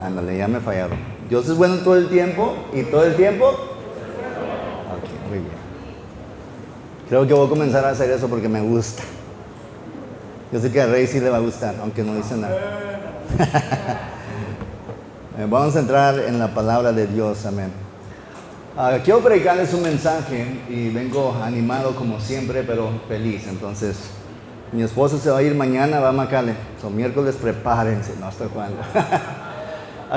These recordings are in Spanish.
Ándale, ya me fallaron. Dios es bueno todo el tiempo y todo el tiempo. Ok, muy bien. Creo que voy a comenzar a hacer eso porque me gusta. Yo sé que a Rey sí le va a gustar, aunque no dice nada. Vamos a entrar en la palabra de Dios, amén. Quiero predicarles un mensaje y vengo animado como siempre, pero feliz. Entonces, mi esposo se va a ir mañana, va a McAllen. Miércoles prepárense, no estoy jugando.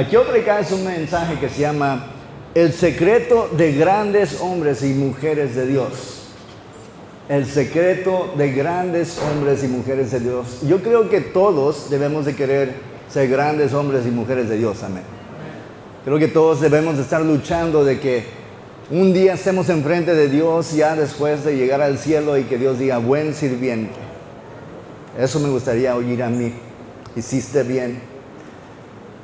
Quiero predicarles un mensaje que se llama El secreto de grandes hombres y mujeres de Dios. El secreto de grandes hombres y mujeres de Dios. Yo creo que todos debemos de querer ser grandes hombres y mujeres de Dios, amén. Creo que todos debemos de estar luchando de que un día estemos enfrente de Dios ya después de llegar al cielo y que Dios diga, buen sirviente. Eso me gustaría oír a mí. Hiciste bien.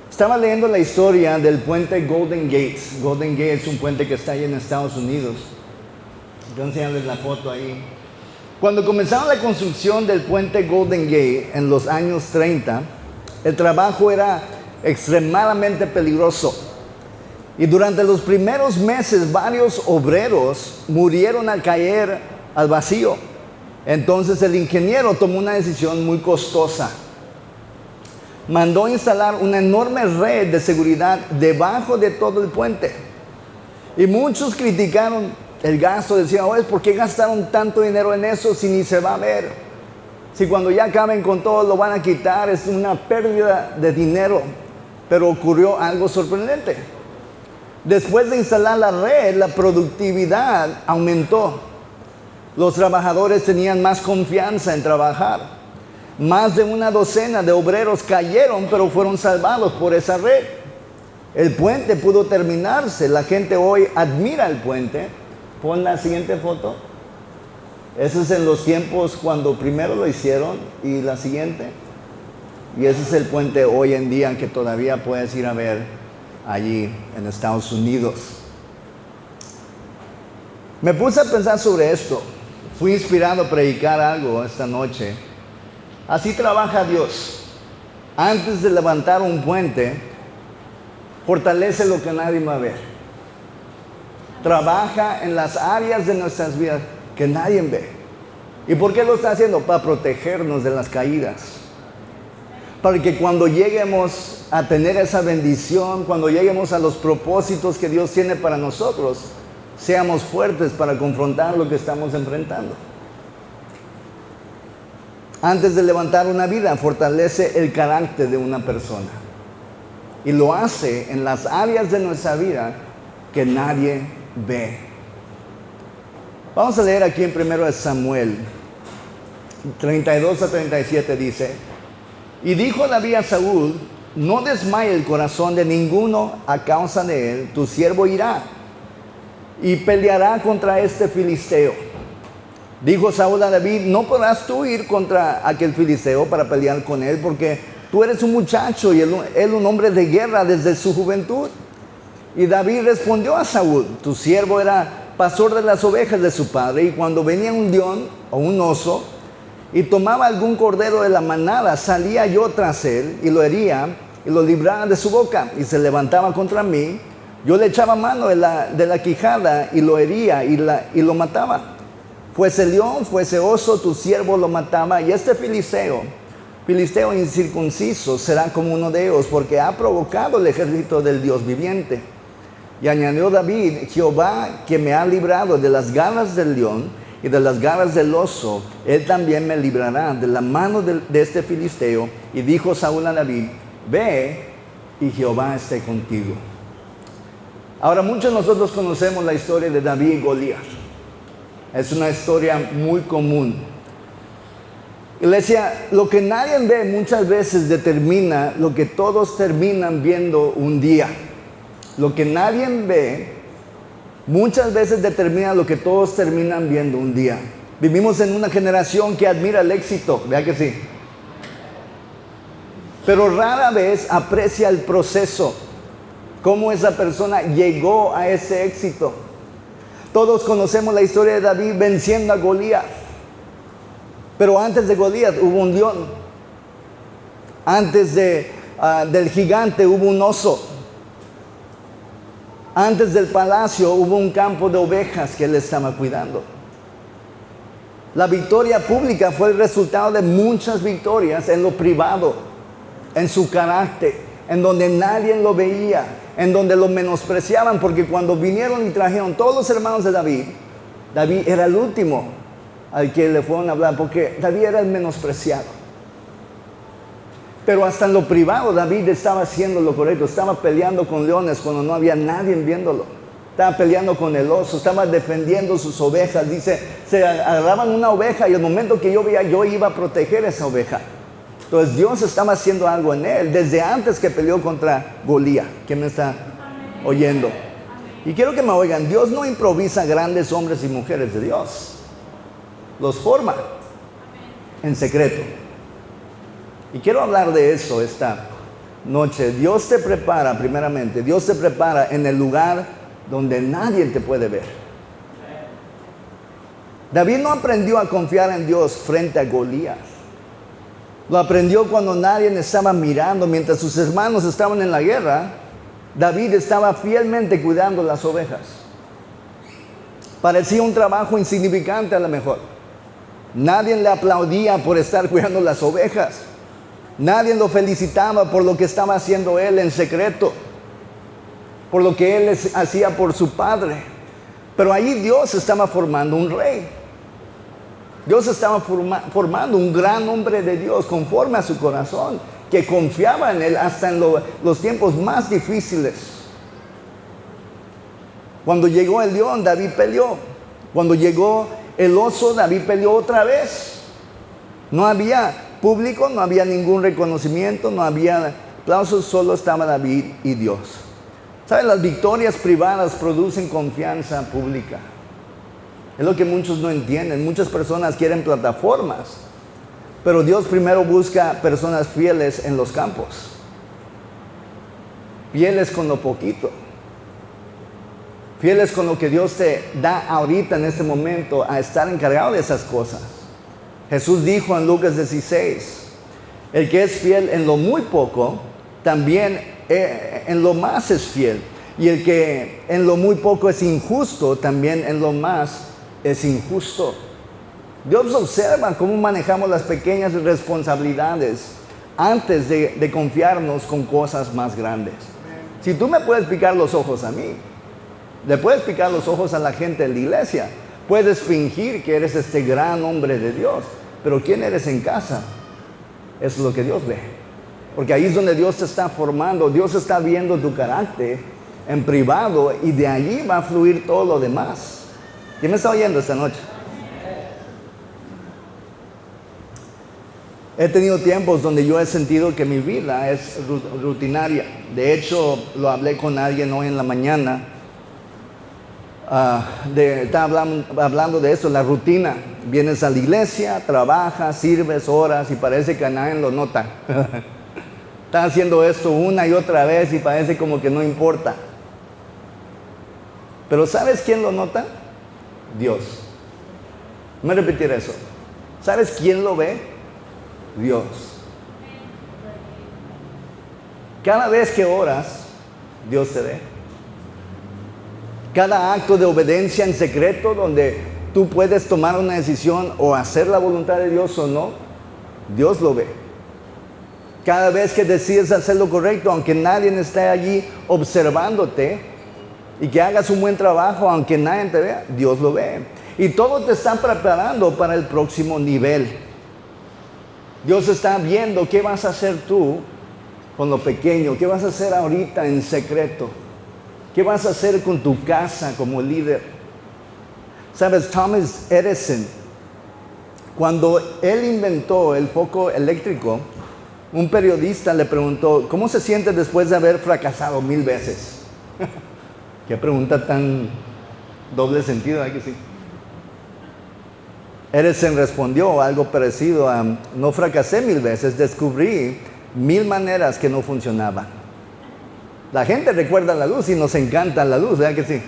Estaba leyendo la historia del puente Golden Gate. Golden Gate es un puente que está ahí en Estados Unidos. Voy a enseñarles la foto ahí. Cuando comenzaron la construcción del puente Golden Gate en los años 30, el trabajo era extremadamente peligroso. Y durante los primeros meses varios obreros murieron al caer al vacío. Entonces el ingeniero tomó una decisión muy costosa. Mandó instalar una enorme red de seguridad debajo de todo el puente. Y muchos criticaron el gasto, decían, oye, ¿por qué gastaron tanto dinero en eso si ni se va a ver? Si cuando ya acaben con todo lo van a quitar, es una pérdida de dinero. Pero ocurrió algo sorprendente. Después de instalar la red, la productividad aumentó. Los trabajadores tenían más confianza en trabajar. Más de una docena de obreros cayeron, pero fueron salvados por esa red. El puente pudo terminarse. La gente hoy admira el puente. Pon la siguiente foto. Ese es en los tiempos cuando primero lo hicieron y la siguiente. Y ese es el puente hoy en día que todavía puedes ir a ver allí en Estados Unidos. Me puse a pensar sobre esto. Fui inspirado a predicar algo esta noche. Así trabaja Dios. Antes de levantar un puente, fortalece lo que nadie va a ver. Trabaja en las áreas de nuestras vidas que nadie ve. ¿Y por qué lo está haciendo? Para protegernos de las caídas. Para que cuando lleguemos a tener esa bendición, cuando lleguemos a los propósitos que Dios tiene para nosotros, seamos fuertes para confrontar lo que estamos enfrentando. Antes de levantar una vida, fortalece el carácter de una persona. Y lo hace en las áreas de nuestra vida que nadie ve. Vamos a leer aquí en 1 Samuel 32 a 37 dice, y dijo David a Saúl, no desmaye el corazón de ninguno a causa de él, tu siervo irá y peleará contra este filisteo. Dijo Saúl a David, no podrás tú ir contra aquel filisteo para pelear con él, porque tú eres un muchacho y él un hombre de guerra desde su juventud. Y David respondió a Saúl, tu siervo era pastor de las ovejas de su padre, y cuando venía un león o un oso y tomaba algún cordero de la manada, salía yo tras él y lo hería y lo libraba de su boca, y se levantaba contra mí, yo le echaba mano de la quijada y lo hería y lo mataba. Fuese león, fuese oso, tu siervo lo mataba, y este filisteo incircunciso será como uno de ellos, porque ha provocado el ejército del Dios viviente. Y añadió David, Jehová que me ha librado de las garras del león y de las garras del oso, él también me librará de la mano de este filisteo. Y dijo Saúl a David, ve y Jehová esté contigo. Ahora muchos de nosotros conocemos la historia de David y Goliat. Es una historia muy común. Iglesia, lo que nadie ve muchas veces determina lo que todos terminan viendo un día. Lo que nadie ve muchas veces determina lo que todos terminan viendo un día. Vivimos en una generación que admira el éxito, ¿verdad que sí? Pero rara vez aprecia el proceso, cómo esa persona llegó a ese éxito. Todos conocemos la historia de David venciendo a Goliat. Pero antes de Goliat hubo un león. Antes de del gigante hubo un oso. Antes del palacio hubo un campo de ovejas que él estaba cuidando. La victoria pública fue el resultado de muchas victorias en lo privado, en su carácter, en donde nadie lo veía, en donde lo menospreciaban, porque cuando vinieron y trajeron todos los hermanos de David, David era el último al que le fueron a hablar, porque David era el menospreciado. Pero hasta en lo privado David estaba haciendo lo correcto, estaba peleando con leones cuando no había nadie viéndolo. Estaba peleando con el oso, estaba defendiendo sus ovejas. Dice, se agarraban una oveja y el momento que yo veía, yo iba a proteger esa oveja. Entonces Dios estaba haciendo algo en él, desde antes que peleó contra Goliat. ¿Quién me está oyendo? Y quiero que me oigan, Dios no improvisa grandes hombres y mujeres de Dios. Los forma en secreto. Y quiero hablar de eso esta noche. Dios te prepara, primeramente, Dios te prepara en el lugar donde nadie te puede ver. David no aprendió a confiar en Dios frente a Goliat. Lo aprendió cuando nadie estaba mirando. Mientras sus hermanos estaban en la guerra, David estaba fielmente cuidando las ovejas. Parecía un trabajo insignificante a lo mejor. Nadie le aplaudía por estar cuidando las ovejas. Nadie lo felicitaba por lo que estaba haciendo él en secreto, por lo que él hacía por su padre. Pero ahí Dios estaba formando un rey. Dios estaba formando un gran hombre de Dios conforme a su corazón, que confiaba en él hasta en los tiempos más difíciles. Cuando llegó el león, David peleó. Cuando llegó el oso, David peleó otra vez. No había público, no había ningún reconocimiento, no había aplausos, solo estaba David y Dios. ¿Saben? Las victorias privadas producen confianza pública. Es lo que muchos no entienden. Muchas personas quieren plataformas, pero Dios primero busca personas fieles en los campos. Fieles con lo poquito. Fieles con lo que Dios te da ahorita en este momento a estar encargado de esas cosas. Jesús dijo en Lucas 16, el que es fiel en lo muy poco, también en lo más es fiel. Y el que en lo muy poco es injusto, también en lo más es injusto. Dios observa cómo manejamos las pequeñas responsabilidades antes de confiarnos con cosas más grandes. Si tú me puedes picar los ojos a mí, le puedes picar los ojos a la gente de la iglesia, puedes fingir que eres este gran hombre de Dios, pero ¿quién eres en casa? Es lo que Dios ve. Porque ahí es donde Dios te está formando. Dios está viendo tu carácter en privado y de allí va a fluir todo lo demás. ¿Quién me está oyendo esta noche? He tenido tiempos donde yo he sentido que mi vida es rutinaria. De hecho, lo hablé con alguien hoy en la mañana. Estaba hablando de esto, la rutina. Vienes a la iglesia, trabajas, sirves, oras y parece que nadie lo nota. Estás haciendo esto una y otra vez y parece como que no importa. Pero ¿sabes quién lo nota? Dios. Me repetir eso. ¿Sabes quién lo ve? Dios. Cada vez que oras, Dios te ve. Cada acto de obediencia en secreto donde tú puedes tomar una decisión o hacer la voluntad de Dios o no, Dios lo ve. Cada vez que decides hacer lo correcto, aunque nadie esté allí observándote, y que hagas un buen trabajo, aunque nadie te vea, Dios lo ve. Y todo te está preparando para el próximo nivel. Dios está viendo qué vas a hacer tú con lo pequeño, qué vas a hacer ahorita en secreto. ¿Qué vas a hacer con tu casa como líder? Sabes, Thomas Edison, cuando él inventó el foco eléctrico, un periodista le preguntó, ¿cómo se siente después de haber fracasado 1000 veces? Qué pregunta tan doble sentido, ¿verdad que sí? Edison respondió algo parecido a, no fracasé 1000 veces, descubrí 1000 maneras que no funcionaban. La gente recuerda la luz y nos encanta la luz, ¿verdad que sí?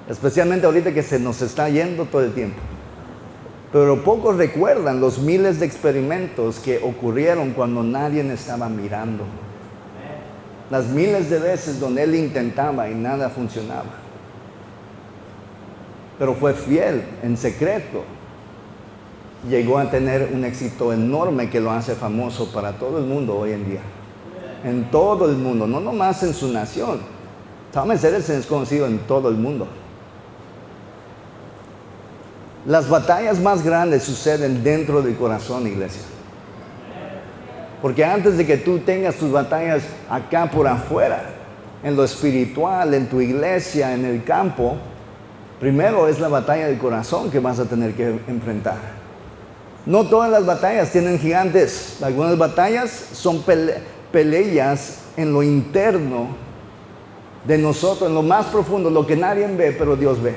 Especialmente ahorita que se nos está yendo todo el tiempo. Pero pocos recuerdan los miles de experimentos que ocurrieron cuando nadie estaba mirando. Las miles de veces donde él intentaba y nada funcionaba. Pero fue fiel en secreto. Llegó a tener un éxito enorme que lo hace famoso para todo el mundo hoy en día. En todo el mundo, no nomás en su nación. Thomas Edison es conocido en todo el mundo. Las batallas más grandes suceden dentro del corazón, iglesia. Porque antes de que tú tengas tus batallas acá por afuera, en lo espiritual, en tu iglesia, en el campo, primero es la batalla del corazón que vas a tener que enfrentar. No todas las batallas tienen gigantes. Algunas batallas son peleas en lo interno de nosotros, en lo más profundo, lo que nadie ve, pero Dios ve.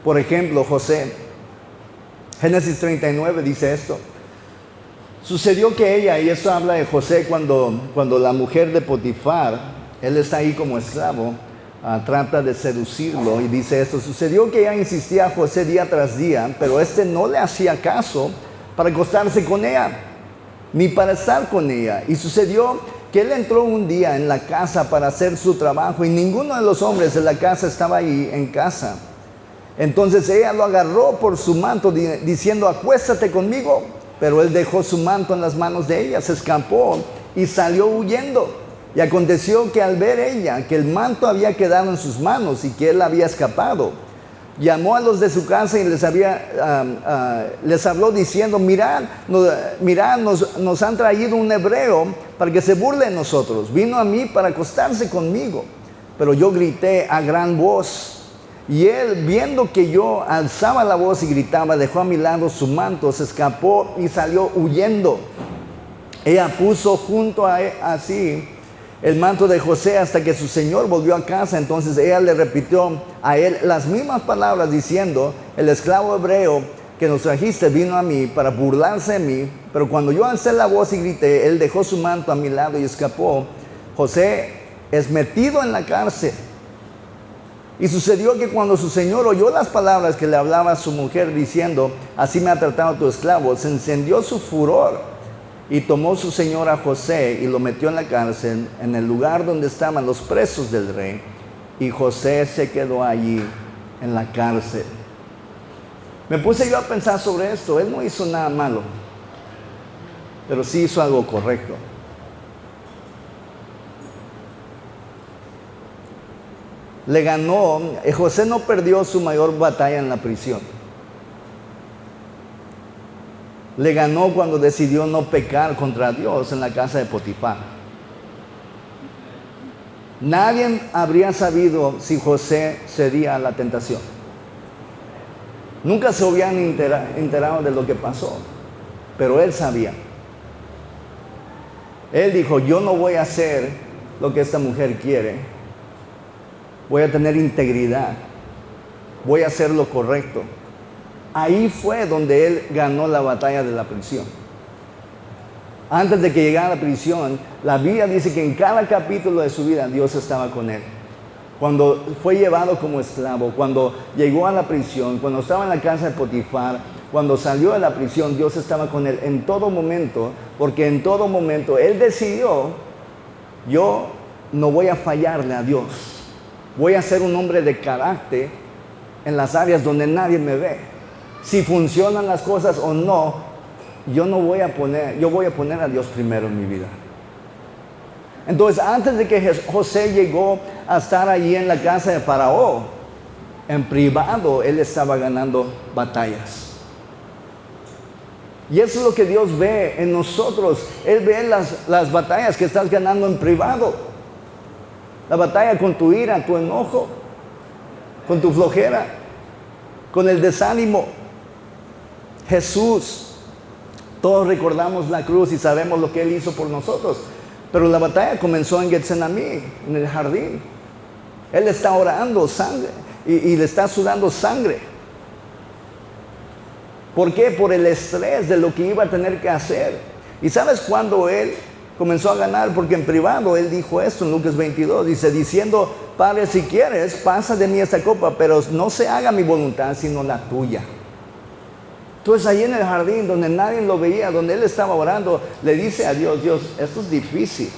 Por ejemplo, José, Génesis 39 dice esto. Sucedió que ella, y esto habla de José cuando la mujer de Potifar, él está ahí como esclavo, trata de seducirlo y dice esto. Sucedió que ella insistía a José día tras día, pero este no le hacía caso para acostarse con ella, ni para estar con ella. Y sucedió que él entró un día en la casa para hacer su trabajo y ninguno de los hombres de la casa estaba ahí en casa. Entonces ella lo agarró por su manto diciendo, acuéstate conmigo. Pero él dejó su manto en las manos de ella, se escapó y salió huyendo. Y aconteció que al ver ella que el manto había quedado en sus manos y que él había escapado, llamó a los de su casa y les habló diciendo, mirad, nos han traído un hebreo para que se burle de nosotros. Vino a mí para acostarse conmigo, pero yo grité a gran voz. Y él, viendo que yo alzaba la voz y gritaba, dejó a mi lado su manto, se escapó y salió huyendo. Ella puso junto a así el manto de José hasta que su señor volvió a casa. Entonces ella le repitió a él las mismas palabras diciendo, el esclavo hebreo que nos trajiste vino a mí para burlarse de mí. Pero cuando yo alcé la voz y grité, él dejó su manto a mi lado y escapó. José es metido en la cárcel. Y sucedió que cuando su señor oyó las palabras que le hablaba a su mujer diciendo, así me ha tratado tu esclavo, se encendió su furor y tomó su señor a José y lo metió en la cárcel, en el lugar donde estaban los presos del rey. Y José se quedó allí en la cárcel. Me puse yo a pensar sobre esto. Él no hizo nada malo, pero sí hizo algo correcto. Le ganó, José no perdió su mayor batalla en la prisión. Le ganó cuando decidió no pecar contra Dios en la casa de Potifar. Nadie habría sabido si José cedía a la tentación. Nunca se habían enterado de lo que pasó, pero él sabía. Él dijo, yo no voy a hacer lo que esta mujer quiere. Voy a tener integridad. Voy a hacer lo correcto. Ahí fue donde él ganó la batalla de la prisión. Antes de que llegara a la prisión, la Biblia dice que en cada capítulo de su vida Dios estaba con él. Cuando fue llevado como esclavo, cuando llegó a la prisión, cuando estaba en la casa de Potifar, cuando salió de la prisión, Dios estaba con él en todo momento, porque en todo momento él decidió, yo no voy a fallarle a Dios. Voy a ser un hombre de carácter en las áreas donde nadie me ve. Si funcionan las cosas o no, yo voy a poner a Dios primero en mi vida. Entonces, antes de que José llegó a estar allí en la casa de Faraón, en privado, él estaba ganando batallas. Y eso es lo que Dios ve en nosotros. Él ve las batallas que estás ganando en privado. La batalla con tu ira, tu enojo, con tu flojera, con el desánimo. Jesús, todos recordamos la cruz y sabemos lo que Él hizo por nosotros. Pero la batalla comenzó en Getsemaní, en el jardín. Él está orando sangre y le está sudando sangre. ¿Por qué? Por el estrés de lo que iba a tener que hacer. ¿Y sabes cuándo Él comenzó a ganar porque en privado él dijo esto en Lucas 22, dice, diciendo, Padre, si quieres, pasa de mí esta copa, pero no se haga mi voluntad, sino la tuya. Entonces ahí en el jardín, donde nadie lo veía, donde él estaba orando, le dice a Dios, Dios, esto es difícil.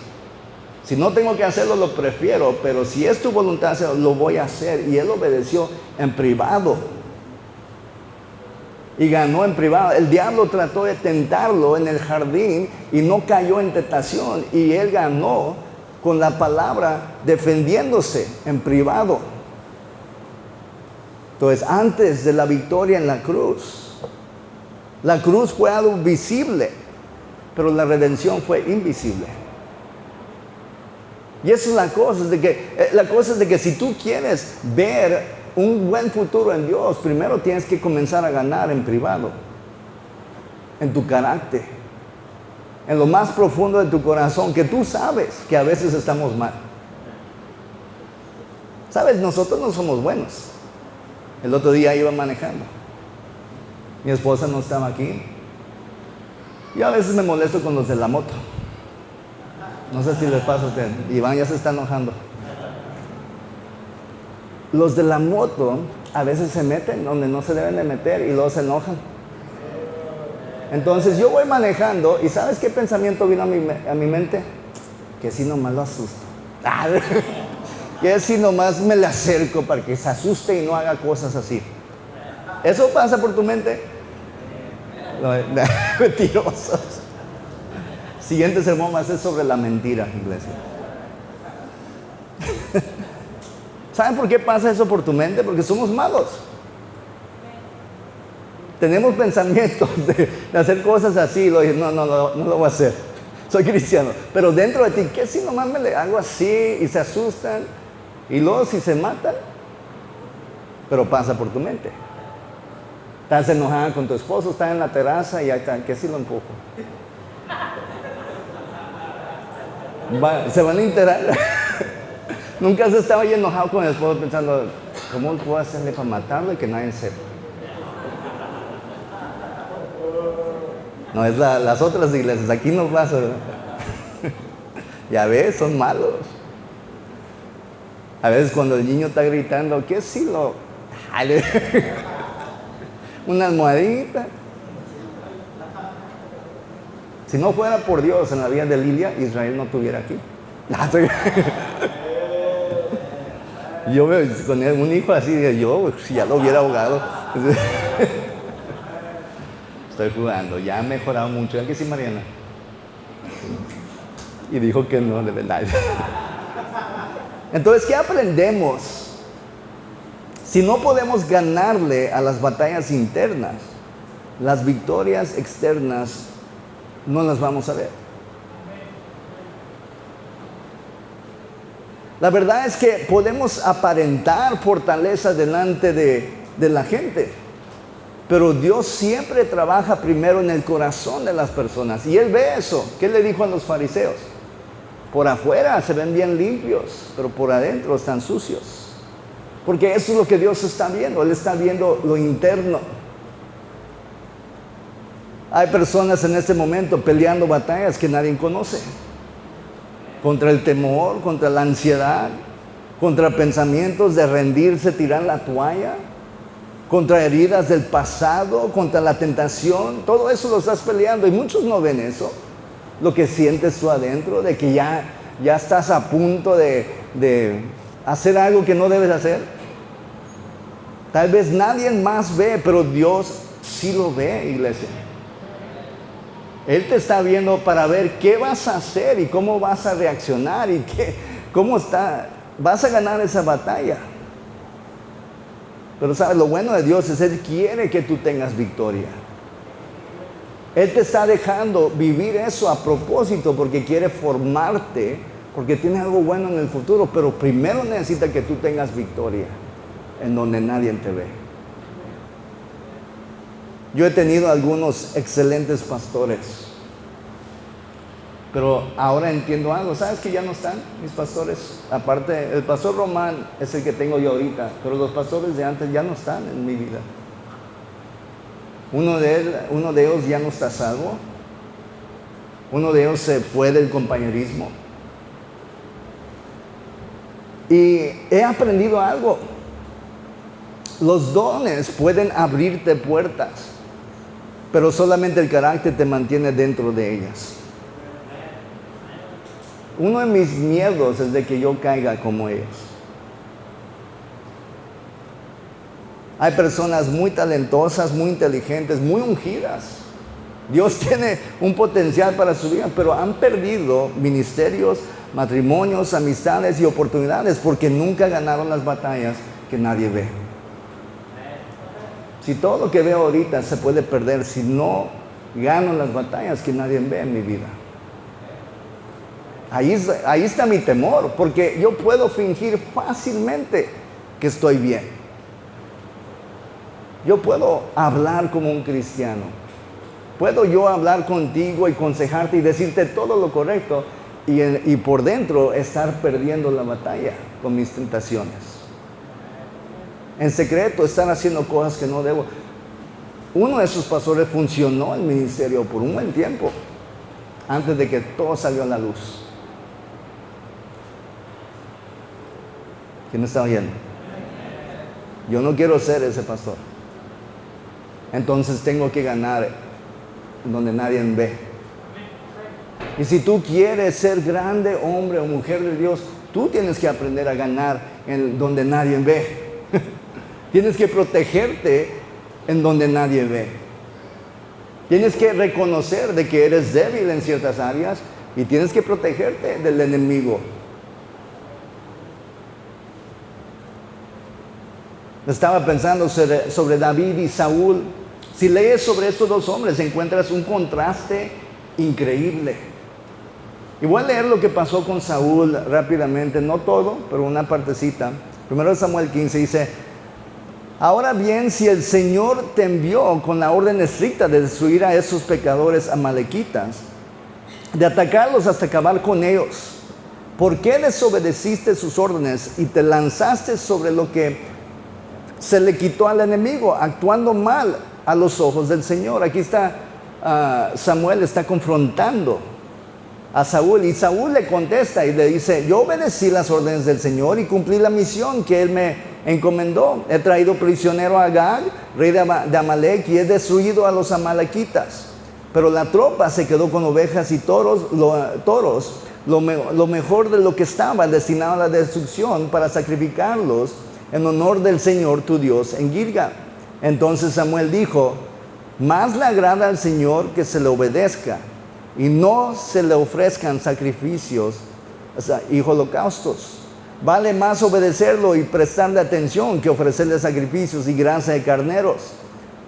Si no tengo que hacerlo, lo prefiero, pero si es tu voluntad, lo voy a hacer. Y él obedeció en privado. Y ganó en privado. El diablo trató de tentarlo en el jardín y no cayó en tentación. Y él ganó con la palabra defendiéndose en privado. Entonces, antes de la victoria en la cruz fue algo visible, pero la redención fue invisible. Y esa es la cosa, es de que si tú quieres ver un buen futuro en Dios, primero tienes que comenzar a ganar en privado, en tu carácter, en lo más profundo de tu corazón, que tú sabes que a veces estamos mal. Sabes, nosotros no somos buenos. El otro día iba manejando, mi esposa no estaba aquí. Yo a veces me molesto con los de la moto. No sé si les pasa a usted. Iván ya se está enojando. Los de la moto a veces se meten donde no se deben de meter y luego se enojan. Entonces yo voy manejando y ¿sabes qué pensamiento vino a mi mente? Que si nomás lo asusto. Que si nomás me le acerco para que se asuste y no haga cosas así. ¿Eso pasa por tu mente? Mentirosos. Siguiente sermón va a ser sobre la mentira, iglesia. ¿Saben por qué pasa eso por tu mente? Porque somos malos. Tenemos pensamientos de hacer cosas así. No lo voy a hacer. Soy cristiano. Pero dentro de ti, ¿qué si nomás me le hago así y se asustan? Y luego si se matan. Pero pasa por tu mente. Estás enojada con tu esposo, estás en la terraza y ahí está, ¿qué si lo empujo? Se van a enterar. Nunca has estado ahí enojado con el esposo pensando, ¿cómo puedo hacerle para matarlo y que nadie sepa? No, es las otras iglesias, aquí no pasa. Ya ves, son malos. A veces cuando el niño está gritando, ¿qué si lo...? Una almohadita. Si no fuera por Dios en la vida de Lilia, Israel no estuviera aquí. Yo veo con un hijo así, yo si ya lo hubiera ahogado. Estoy jugando, ya ha mejorado mucho. ¿Es que sí, Mariana? Y dijo que no, de verdad. Entonces, ¿qué aprendemos? Si no podemos ganarle a las batallas internas, las victorias externas no las vamos a ver. La verdad es que podemos aparentar fortaleza delante de la gente, pero Dios siempre trabaja primero en el corazón de las personas. Y Él ve eso. ¿Qué le dijo a los fariseos? Por afuera se ven bien limpios, pero por adentro están sucios. Porque eso es lo que Dios está viendo. Él está viendo lo interno. Hay personas en este momento peleando batallas que nadie conoce. Contra el temor, contra la ansiedad, contra pensamientos de rendirse, tirar la toalla, contra heridas del pasado, contra la tentación. Todo eso lo estás peleando y muchos no ven eso. Lo que sientes tú adentro, de que ya estás a punto de hacer algo que no debes hacer. Tal vez nadie más ve, pero Dios sí lo ve, iglesia. Él te está viendo para ver qué vas a hacer y cómo vas a reaccionar y vas a ganar esa batalla. Pero sabes, lo bueno de Dios es Él quiere que tú tengas victoria. Él te está dejando vivir eso a propósito porque quiere formarte, porque tiene algo bueno en el futuro, pero primero necesita que tú tengas victoria en donde nadie te ve. Yo he tenido algunos excelentes pastores, pero ahora entiendo algo. ¿Sabes que ya no están mis pastores? Aparte, el pastor Román es el que tengo yo ahorita, pero los pastores de antes ya no están en mi vida. Uno de ellos ya no está salvo. Uno de ellos se fue del compañerismo. Y he aprendido algo. Los dones pueden abrirte puertas, pero solamente el carácter te mantiene dentro de ellas. Uno de mis miedos es de que yo caiga como ellos. Hay personas muy talentosas, muy inteligentes, muy ungidas. Dios tiene un potencial para su vida, pero han perdido ministerios, matrimonios, amistades y oportunidades porque nunca ganaron las batallas que nadie ve. Si todo lo que veo ahorita se puede perder si no gano las batallas que nadie ve en mi vida. Ahí está mi temor, porque yo puedo fingir fácilmente que estoy bien. Yo puedo hablar como un cristiano. Puedo yo hablar contigo y aconsejarte y decirte todo lo correcto y por dentro estar perdiendo la batalla con mis tentaciones. En secreto estar haciendo cosas que no debo. Uno de esos pastores funcionó en el ministerio por un buen tiempo, antes de que todo salió a la luz. ¿Quién está oyendo? Yo no quiero ser ese pastor. Entonces tengo que ganar donde nadie ve. Y si tú quieres ser grande hombre o mujer de Dios, tú tienes que aprender a ganar en donde nadie ve. Tienes que protegerte en donde nadie ve. Tienes que reconocer de que eres débil en ciertas áreas y tienes que protegerte del enemigo. Estaba pensando sobre David y Saúl. Si lees sobre estos dos hombres, encuentras un contraste increíble. Y voy a leer lo que pasó con Saúl rápidamente, no todo, pero una partecita. Primero Samuel 15 dice: ahora bien, si el Señor te envió con la orden estricta de destruir a esos pecadores amalequitas, de atacarlos hasta acabar con ellos, ¿por qué desobedeciste sus órdenes y te lanzaste sobre lo que se le quitó al enemigo, actuando mal a los ojos del Señor? Aquí está, Samuel está confrontando a Saúl, y Saúl le contesta y le dice: yo obedecí las órdenes del Señor y cumplí la misión que Él me encomendó. He traído prisionero a Agag, rey de Amalek, y he destruido a los amalequitas. Pero la tropa se quedó con ovejas y toros, lo mejor de lo que estaba destinado a la destrucción, para sacrificarlos en honor del Señor tu Dios en Gilgal. Entonces Samuel dijo: más le agrada al Señor que se le obedezca y no se le ofrezcan sacrificios y holocaustos. Vale más obedecerlo y prestarle atención que ofrecerle sacrificios y grasa de carneros.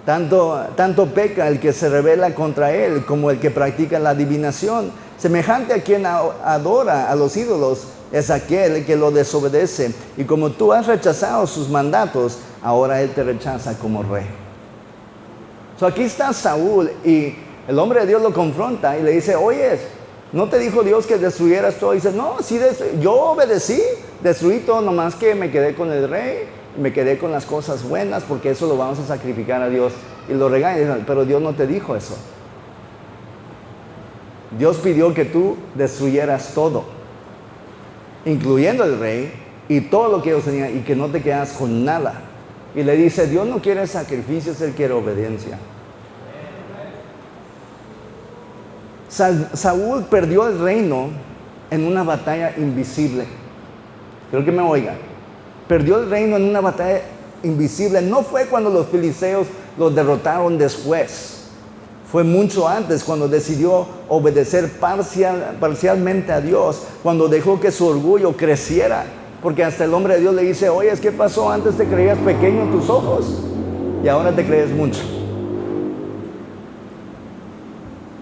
Tanto peca el que se rebela contra él como el que practica la adivinación. Semejante a quien adora a los ídolos es aquel que lo desobedece. Y como tú has rechazado sus mandatos, ahora él te rechaza como rey. Aquí está Saúl, y el hombre de Dios lo confronta y le dice: oye, ¿no te dijo Dios que destruyeras todo? Y dice: no, sí, yo obedecí, destruí todo, nomás que me quedé con el rey, me quedé con las cosas buenas, porque eso lo vamos a sacrificar a Dios. Y lo regaña, pero Dios no te dijo eso. Dios pidió que tú destruyeras todo, incluyendo el rey y todo lo que ellos tenían, y que no te quedas con nada. Y le dice: Dios no quiere sacrificios, Él quiere obediencia. Saúl perdió el reino en una batalla invisible. Quiero que me oigan. Perdió el reino en una batalla invisible. No fue cuando los filisteos los derrotaron después. Fue mucho antes, cuando decidió obedecer parcialmente a Dios, cuando dejó que su orgullo creciera. Porque hasta el hombre de Dios le dice: oye, ¿qué pasó? Antes te creías pequeño en tus ojos y ahora te crees mucho.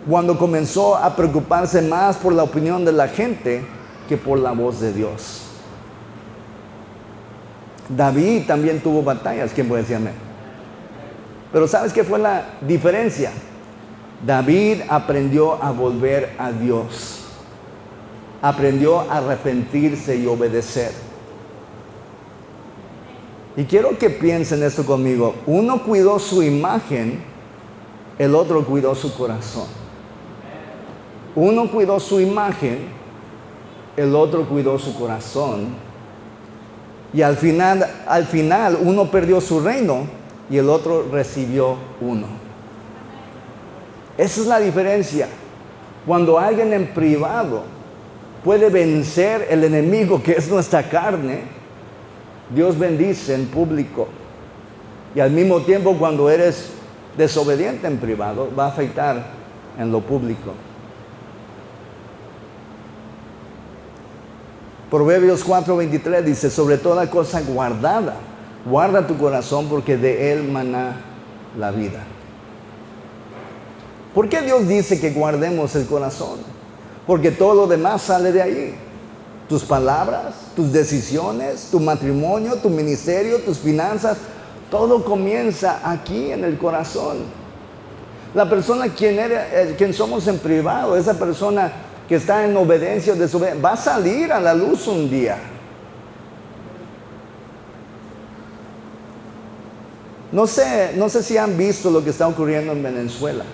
Cuando comenzó a preocuparse más por la opinión de la gente que por la voz de Dios. David también tuvo batallas. ¿Quién puede decir amén? Pero ¿sabes qué fue la diferencia? David aprendió a volver a Dios. Aprendió a arrepentirse y obedecer. Y quiero que piensen esto conmigo. Uno cuidó su imagen, el otro cuidó su corazón. Uno cuidó su imagen, el otro cuidó su corazón. Y al final uno perdió su reino y el otro recibió uno. Esa es la diferencia. Cuando alguien en privado puede vencer el enemigo que es nuestra carne, Dios bendice en público. Y al mismo tiempo, cuando eres desobediente en privado, va a afectar en lo público. Proverbios 4:23 dice: sobre toda cosa guardada, guarda tu corazón, porque de él mana la vida. ¿Por qué Dios dice que guardemos el corazón? Porque todo lo demás sale de ahí. Tus palabras, tus decisiones, tu matrimonio, tu ministerio, tus finanzas, todo comienza aquí en el corazón. La persona quien somos en privado, esa persona que está en obediencia o desobediencia, va a salir a la luz un día. No sé si han visto lo que está ocurriendo en Venezuela,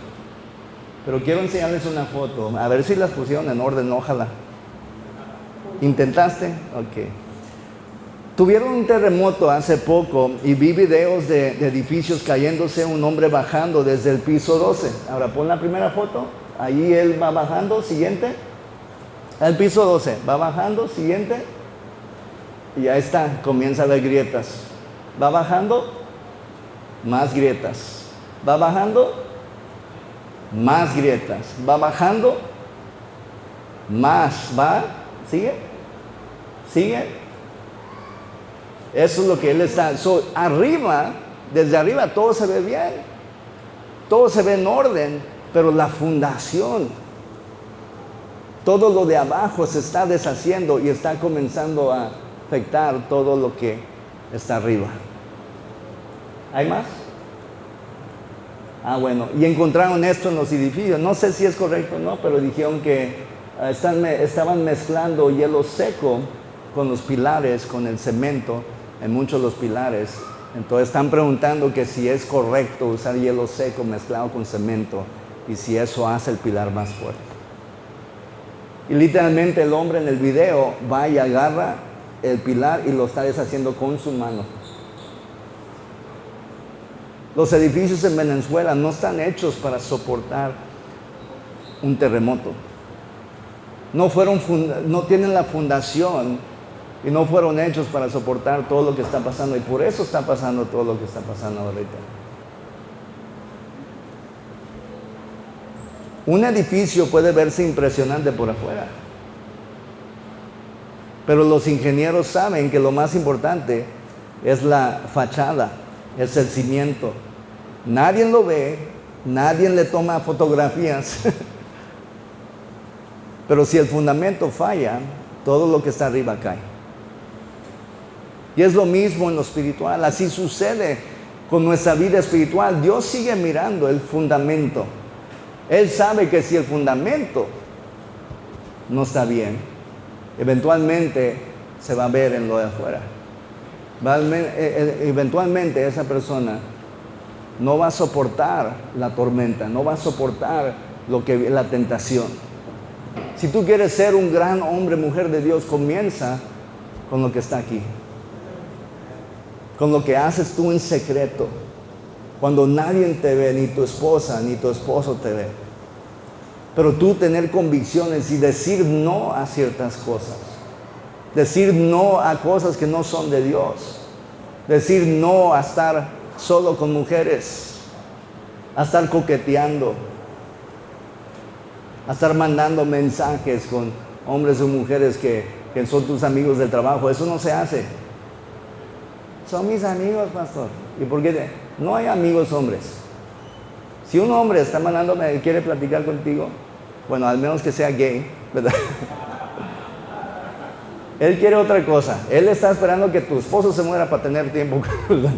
pero quiero enseñarles una foto, a ver si las pusieron en orden, ojalá. ¿Intentaste? Ok. Tuvieron un terremoto hace poco y vi videos de edificios cayéndose, un hombre bajando desde el piso 12. Ahora pon la primera foto, ahí él va bajando, siguiente. El piso 12, va bajando, siguiente. Y ya está, comienza a haber grietas. Va bajando, más grietas. Va bajando, más grietas. Va bajando, más. Va, sigue, sigue. Eso es lo que él está. Arriba, desde arriba todo se ve bien, todo se ve en orden, pero la fundación, todo lo de abajo se está deshaciendo y está comenzando a afectar todo lo que está arriba. ¿Hay más? Bueno, y encontraron esto en los edificios. No sé si es correcto o no, pero dijeron que estaban mezclando hielo seco con los pilares, con el cemento, en muchos de los pilares. Entonces están preguntando que si es correcto usar hielo seco mezclado con cemento y si eso hace el pilar más fuerte. Y literalmente el hombre en el video va y agarra el pilar y lo está deshaciendo con su mano. Los edificios en Venezuela no están hechos para soportar un terremoto. No tienen la fundación y no fueron hechos para soportar todo lo que está pasando, y por eso está pasando todo lo que está pasando ahorita. Un edificio puede verse impresionante por afuera, pero los ingenieros saben que lo más importante es la fachada, es el cimiento. Nadie lo ve, nadie le toma fotografías, pero si el fundamento falla, todo lo que está arriba cae. Y es lo mismo en lo espiritual, así sucede con nuestra vida espiritual. Dios sigue mirando el fundamento. Él sabe que si el fundamento no está bien, eventualmente se va a ver en lo de afuera. Eventualmente esa persona no va a soportar la tormenta, no va a soportar la tentación. Si tú quieres ser un gran hombre, mujer de Dios, comienza con lo que está aquí. Con lo que haces tú en secreto, cuando nadie te ve, ni tu esposa ni tu esposo te ve. Pero tú tener convicciones y decir no a ciertas cosas, decir no a cosas que no son de Dios, decir no a estar solo con mujeres, a estar coqueteando, a estar mandando mensajes con hombres o mujeres que son tus amigos del trabajo. Eso no se hace. Son mis amigos, pastor. ¿Y por qué? No hay amigos hombres. Si un hombre está mandándome, quiere platicar contigo, bueno, al menos que sea gay, ¿verdad? Él quiere otra cosa. Él está esperando que tu esposo se muera para tener tiempo, ¿verdad?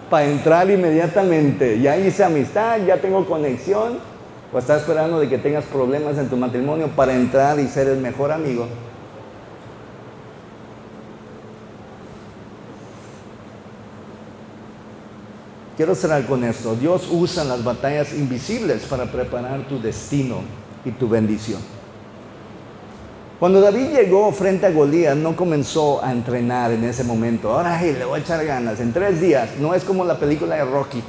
Para entrar inmediatamente. Ya hice amistad, ya tengo conexión. O está esperando de que tengas problemas en tu matrimonio para entrar y ser el mejor amigo. Quiero cerrar con esto. Dios usa las batallas invisibles para preparar tu destino y tu bendición. Cuando David llegó frente a Goliat, no comenzó a entrenar en ese momento. Ahora le voy a echar ganas. En 3 días, no es como la película de Rocky,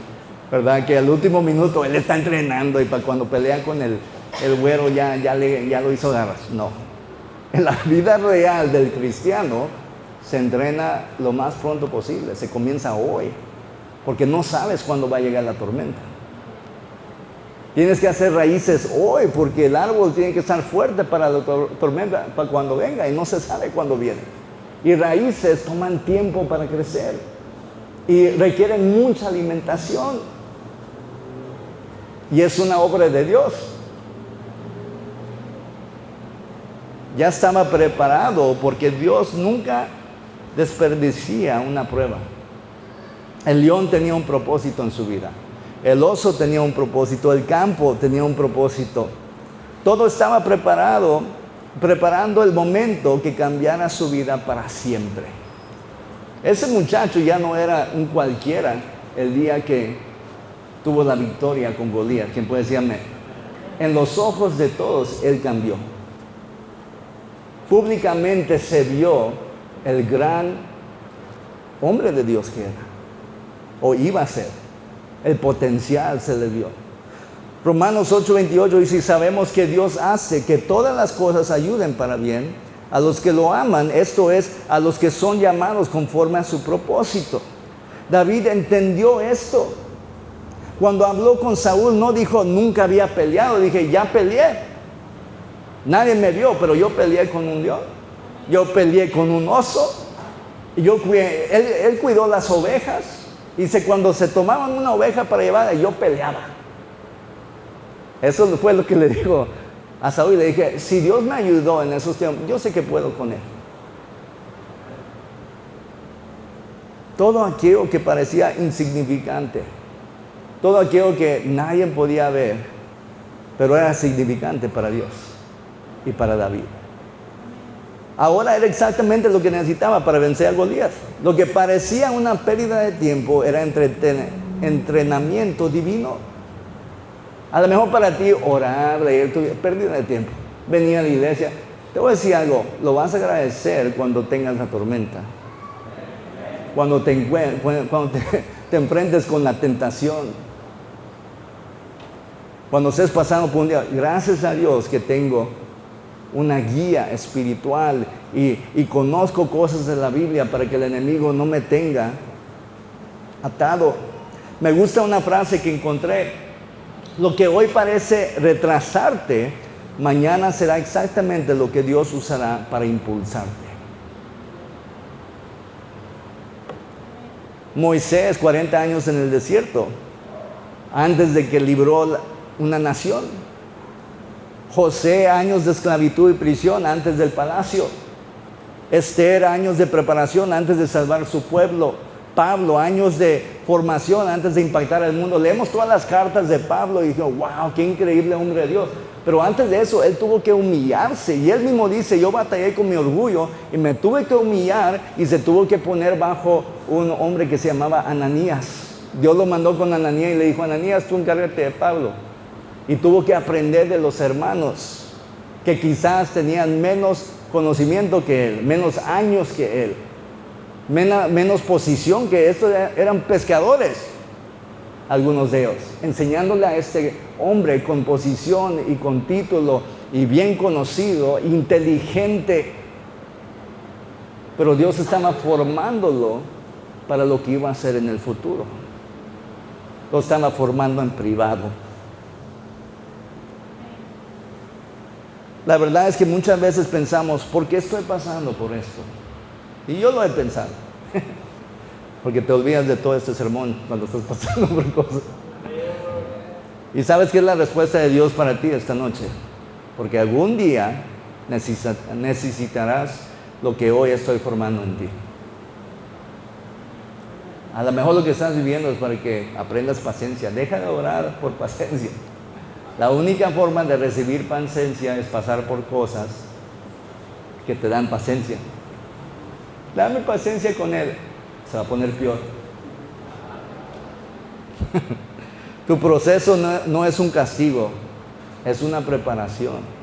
¿verdad? Que al último minuto él está entrenando y para cuando pelea con el güero ya lo hizo garras. No. En la vida real del cristiano se entrena lo más pronto posible. Se comienza hoy. Porque no sabes cuándo va a llegar la tormenta. Tienes que hacer raíces hoy porque el árbol tiene que estar fuerte para la tormenta, para cuando venga, y no se sabe cuándo viene. Y raíces toman tiempo para crecer y requieren mucha alimentación. Y es una obra de Dios. Ya estaba preparado porque Dios nunca desperdicia una prueba. El león tenía un propósito en su vida. El oso tenía un propósito. El campo tenía un propósito. Todo estaba preparado, preparando el momento que cambiara su vida para siempre. Ese muchacho ya no era un cualquiera el día que tuvo la victoria con Goliat. ¿Quién puede decir amén? En los ojos de todos, él cambió. Públicamente se vio el gran hombre de Dios que era, o iba a ser. El potencial se le vio. Romanos 8:28 dice: sabemos que Dios hace que todas las cosas ayuden para bien a los que lo aman, esto es, a los que son llamados conforme a su propósito. David entendió esto. Cuando habló con Saúl no dijo nunca había peleado, dije ya peleé. Nadie me vio, pero yo peleé con un león, yo peleé con un oso, y él cuidó las ovejas. Dice, cuando se tomaban una oveja para llevarla, yo peleaba. Eso fue lo que le dijo a Saúl. Le dije, si Dios me ayudó en esos tiempos, yo sé que puedo con él. Todo aquello que parecía insignificante, todo aquello que nadie podía ver, pero era significante para Dios y para David. Ahora era exactamente lo que necesitaba para vencer a Goliat. Lo que parecía una pérdida de tiempo era entrenamiento divino. A lo mejor para ti orar, leer, pérdida de tiempo. Venir a la iglesia. Te voy a decir algo, lo vas a agradecer cuando tengas la tormenta. Cuando te enfrentes con la tentación. Cuando estés pasando por un día, gracias a Dios que tengo una guía espiritual y conozco cosas de la Biblia para que el enemigo no me tenga atado. Me gusta una frase que encontré: lo que hoy parece retrasarte, mañana será exactamente lo que Dios usará para impulsarte. Moisés, 40 años en el desierto, antes de que libró una nación. José, años de esclavitud y prisión antes del palacio. Esther, años de preparación antes de salvar su pueblo. Pablo, años de formación antes de impactar al mundo. Leemos todas las cartas de Pablo y digo, wow, qué increíble hombre de Dios. Pero antes de eso, él tuvo que humillarse. Y él mismo dice, yo batallé con mi orgullo y me tuve que humillar y se tuvo que poner bajo un hombre que se llamaba Ananías. Dios lo mandó con Ananías y le dijo, Ananías, tú encárgate de Pablo. Y tuvo que aprender de los hermanos que quizás tenían menos conocimiento que él, menos años que él, menos posición que estos. Eran pescadores, algunos de ellos, enseñándole a este hombre con posición y con título y bien conocido, inteligente. Pero Dios estaba formándolo para lo que iba a hacer en el futuro. Lo estaba formando en privado. La verdad es que muchas veces pensamos, ¿por qué estoy pasando por esto? Y yo lo he pensado. Porque te olvidas de todo este sermón cuando estás pasando por cosas. ¿Y sabes qué es la respuesta de Dios para ti esta noche? Porque algún día necesitarás lo que hoy estoy formando en ti. A lo mejor lo que estás viviendo es para que aprendas paciencia. Deja de orar por paciencia. La única forma de recibir paciencia es pasar por cosas que te dan paciencia. Dame paciencia con él, se va a poner peor. Tu proceso no es un castigo, Es una preparación.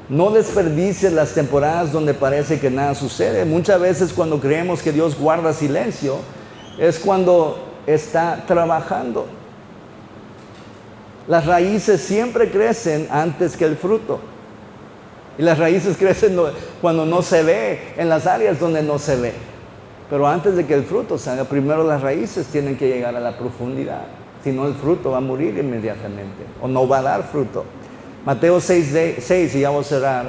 No desperdicies las temporadas donde parece que nada sucede. Muchas veces cuando creemos que Dios guarda silencio, es cuando está trabajando. Las raíces siempre crecen antes que el fruto. Y las raíces crecen cuando no se ve, en las áreas donde no se ve. Pero antes de que el fruto salga, primero las raíces tienen que llegar a la profundidad. Si no, el fruto va a morir inmediatamente o no va a dar fruto. Mateo 6, y ya voy a cerrar.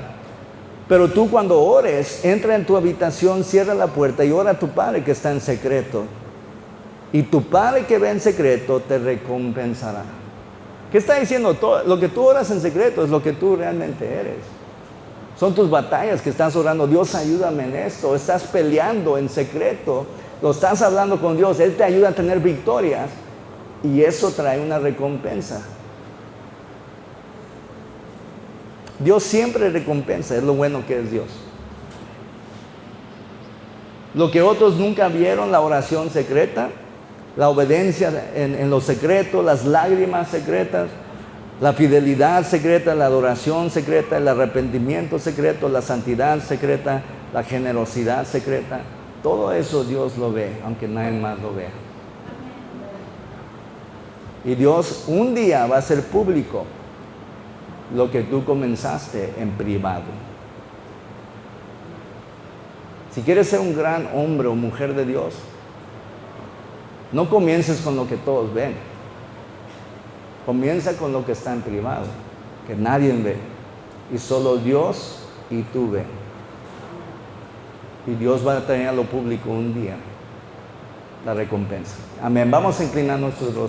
Pero tú cuando ores, entra en tu habitación, cierra la puerta y ora a tu Padre que está en secreto. Y tu Padre que ve en secreto te recompensará. ¿Qué está diciendo? Todo lo que tú oras en secreto es lo que tú realmente eres. Son tus batallas que estás orando. Dios, ayúdame en esto. Estás peleando en secreto. Lo estás hablando con Dios. Él te ayuda a tener victorias. Y eso trae una recompensa. Dios siempre recompensa. Es lo bueno que es Dios. Lo que otros nunca vieron, la oración secreta, la obediencia en lo secreto, las lágrimas secretas, la fidelidad secreta, la adoración secreta, el arrepentimiento secreto, la santidad secreta, la generosidad secreta. Todo eso Dios lo ve, aunque nadie más lo vea. Y Dios un día va a hacer público lo que tú comenzaste en privado. Si quieres ser un gran hombre o mujer de Dios, no comiences con lo que todos ven. Comienza con lo que está en privado, que nadie ve. Y solo Dios y tú ven. Y Dios va a traer a lo público un día la recompensa. Amén. Vamos a inclinar nuestros rostros.